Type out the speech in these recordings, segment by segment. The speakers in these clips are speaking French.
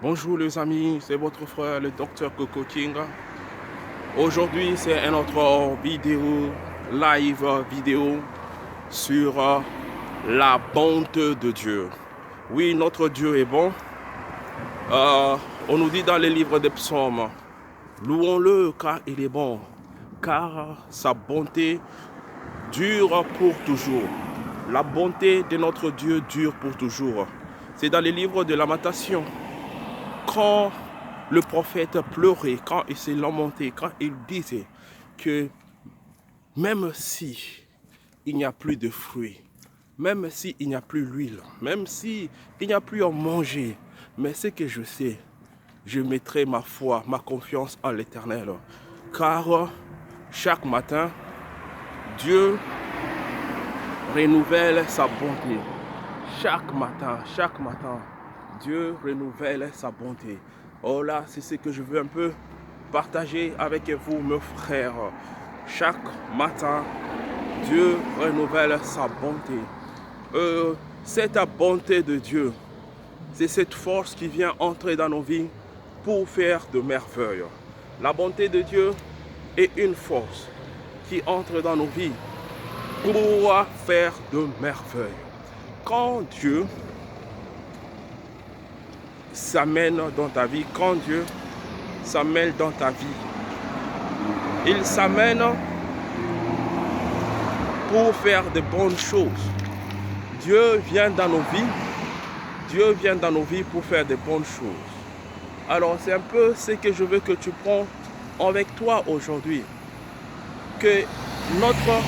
Bonjour les amis, c'est votre frère le docteur Coco King. Aujourd'hui c'est un autre live vidéo sur la bonté de Dieu. Oui, notre Dieu est bon. On nous dit dans les livres des psaumes, louons-le car il est bon, car sa bonté dure pour toujours. La bonté de notre Dieu dure pour toujours. C'est dans les livres de Lamentation. Quand le prophète pleurait, quand il s'est lamenté, quand il disait que même si il n'y a plus de fruits, même si il n'y a plus l'huile, même si il n'y a plus à manger, mais ce que je sais, je mettrai ma foi, ma confiance en l'Éternel. Car chaque matin, Dieu renouvelle sa bonté. Chaque matin, Dieu renouvelle sa bonté. Oh là, c'est ce que je veux un peu partager avec vous, mes frères. Chaque matin, Dieu renouvelle sa bonté. Cette bonté de Dieu, c'est cette force qui vient entrer dans nos vies pour faire de merveilles. La bonté de Dieu est une force qui entre dans nos vies pour faire de merveilles. Quand Dieu s'amène dans ta vie, quand Dieu s'amène dans ta vie, il s'amène pour faire de bonnes choses. Dieu vient dans nos vies, Dieu vient dans nos vies pour faire de bonnes choses. Alors c'est un peu ce que je veux que tu prends avec toi aujourd'hui. Que notre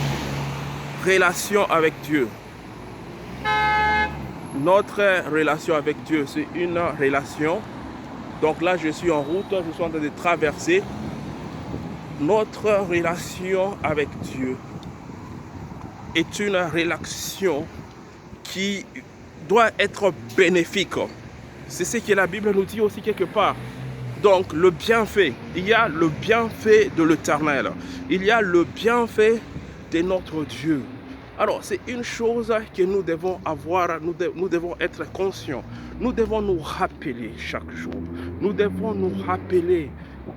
relation avec Dieu, c'est une relation. Donc là, je suis en route, je suis en train de traverser. Notre relation avec Dieu est une relation qui doit être bénéfique. C'est ce que la Bible nous dit aussi quelque part. Donc le bienfait, il y a le bienfait de l'Éternel. Il y a le bienfait de notre Dieu. Alors c'est une chose que nous devons avoir, nous devons être conscients. Nous devons nous rappeler chaque jour. Nous devons nous rappeler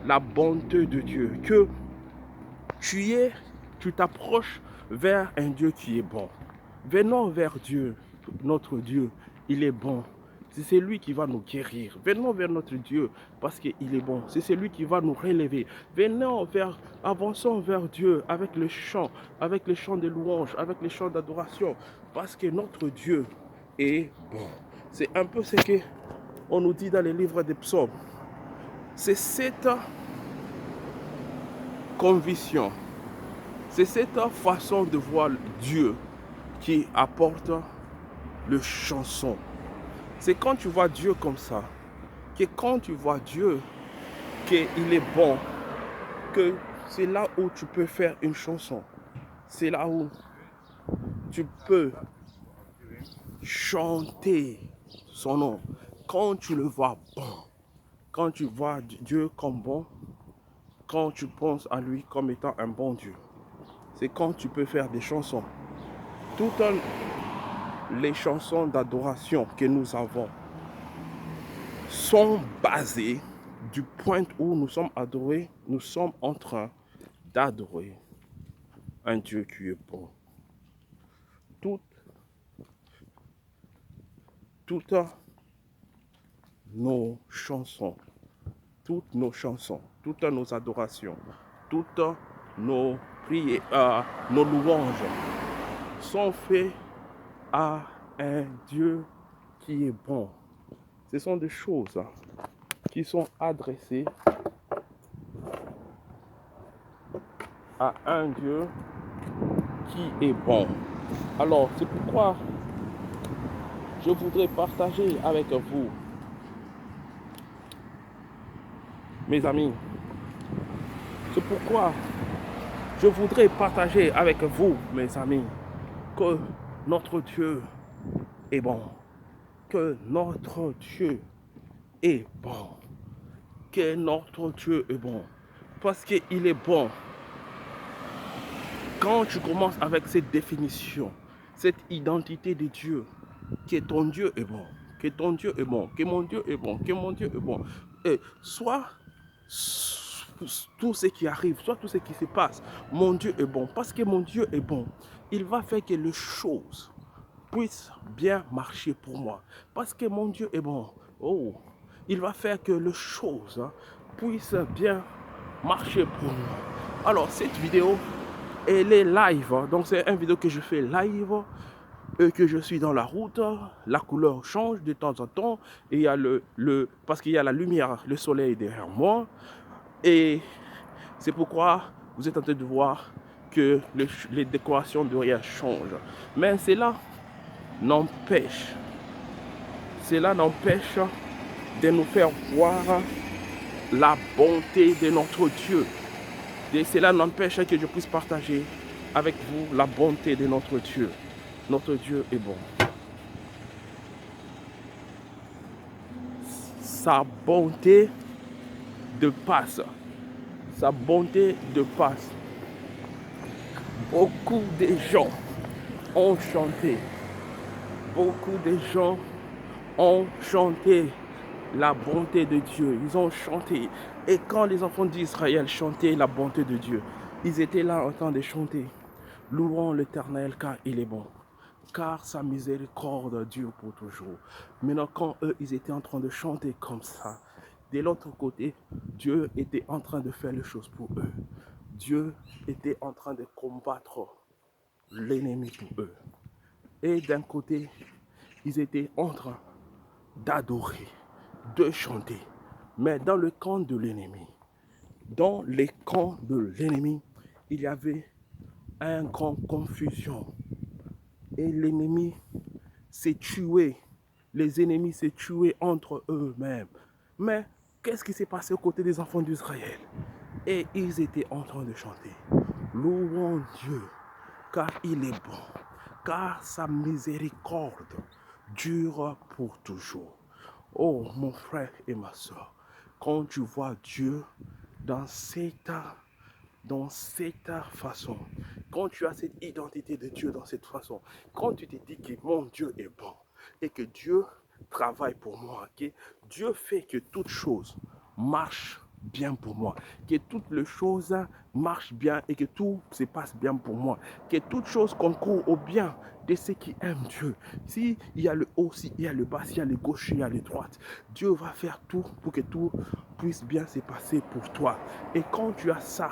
la bonté de Dieu. Que tu t'approches vers un Dieu qui est bon. Venons vers Dieu, notre Dieu, il est bon. C'est lui qui va nous guérir. Venons vers notre Dieu parce qu'il est bon. C'est lui qui va nous relever. Avançons vers Dieu avec les chants de louange, avec les chants d'adoration, parce que notre Dieu est bon. C'est un peu ce qu'on nous dit dans les livres des psaumes. C'est cette conviction, c'est cette façon de voir Dieu qui apporte le chanson. C'est quand tu vois Dieu comme ça, que quand tu vois Dieu, qu'il est bon, que c'est là où tu peux faire une chanson. C'est là où tu peux chanter son nom. Quand tu le vois bon, quand tu vois Dieu comme bon, quand tu penses à lui comme étant un bon Dieu, c'est quand tu peux faire des chansons. Toutes les chansons d'adoration que nous avons sont basées du point où nous sommes adorés, nous sommes en train d'adorer un Dieu qui est bon. Toutes nos chansons, toutes nos adorations, toutes nos prières, nos louanges sont faites à un Dieu qui est bon. Ce sont des choses qui sont adressées à un Dieu qui est bon. Alors, c'est pourquoi je voudrais partager avec vous, mes amis. C'est pourquoi je voudrais partager avec vous, mes amis, que notre Dieu est bon. Que notre Dieu est bon. Que notre Dieu est bon. Parce qu'il est bon. Quand tu commences avec cette définition, cette identité de Dieu, que ton Dieu est bon, que ton Dieu est bon, que mon Dieu est bon, que mon Dieu est bon. Et soit tout ce qui arrive, soit tout ce qui se passe, mon Dieu est bon. Parce que mon Dieu est bon, il va faire que les choses puissent bien marcher pour moi. Parce que mon Dieu est bon. Oh, il va faire que les choses puissent bien marcher pour moi. Alors, cette vidéo, elle est live. Donc, c'est une vidéo que je fais live et que je suis dans la route. La couleur change de temps en temps. Et il y a parce qu'il y a la lumière, le soleil derrière moi. Et c'est pourquoi vous êtes en train de voir que les décorations de rien changent. Mais cela n'empêche de nous faire voir la bonté de notre Dieu. Et cela n'empêche que je puisse partager avec vous la bonté de notre Dieu. Notre Dieu est bon. Sa bonté de passe. Sa bonté de passe. Beaucoup de gens ont chanté. Beaucoup de gens ont chanté la bonté de Dieu. Ils ont chanté. Et quand les enfants d'Israël chantaient la bonté de Dieu, ils étaient là en train de chanter. Louons l'Éternel car il est bon. Car sa miséricorde dure pour toujours. Maintenant, quand eux, ils étaient en train de chanter comme ça, de l'autre côté, Dieu était en train de faire les choses pour eux. Dieu était en train de combattre l'ennemi pour eux. Et d'un côté, ils étaient en train d'adorer, de chanter. Mais dans le camp de l'ennemi, il y avait une grande confusion. Et l'ennemi s'est tué. Les ennemis s'est tué entre eux-mêmes. Mais qu'est-ce qui s'est passé aux côtés des enfants d'Israël? Et ils étaient en train de chanter. Louons Dieu, car il est bon, car sa miséricorde dure pour toujours. Oh, mon frère et ma soeur, quand tu vois Dieu dans cette façon, quand tu as cette identité de Dieu dans cette façon, quand tu te dis que mon Dieu est bon et que Dieu travaille pour moi, que Dieu fait que toutes choses marchent bien pour moi, que toutes les choses marchent bien et que tout se passe bien pour moi, que toutes choses concourent au bien de ceux qui aiment Dieu. S'il y a le haut, s'il y a le bas, s'il y a le gauche, s'il y a le droit, Dieu va faire tout pour que tout puisse bien se passer pour toi. Et quand tu as ça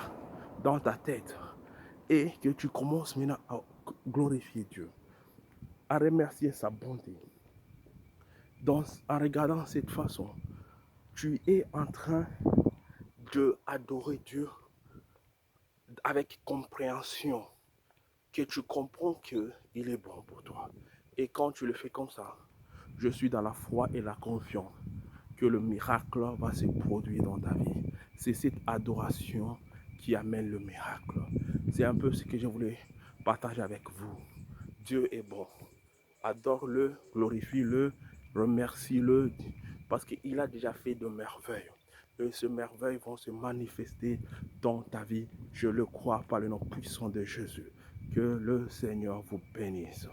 dans ta tête et que tu commences maintenant à glorifier Dieu, à remercier sa bonté, en regardant cette façon, tu es en train d'adorer Dieu avec compréhension, que tu comprends qu'il est bon pour toi. Et quand tu le fais comme ça, je suis dans la foi et la confiance que le miracle va se produire dans ta vie. C'est cette adoration qui amène le miracle. C'est un peu ce que je voulais partager avec vous. Dieu est bon. Adore-le, glorifie-le, remercie-le, parce qu'il a déjà fait de merveilles. Et ces merveilles vont se manifester dans ta vie. Je le crois par le nom puissant de Jésus. Que le Seigneur vous bénisse.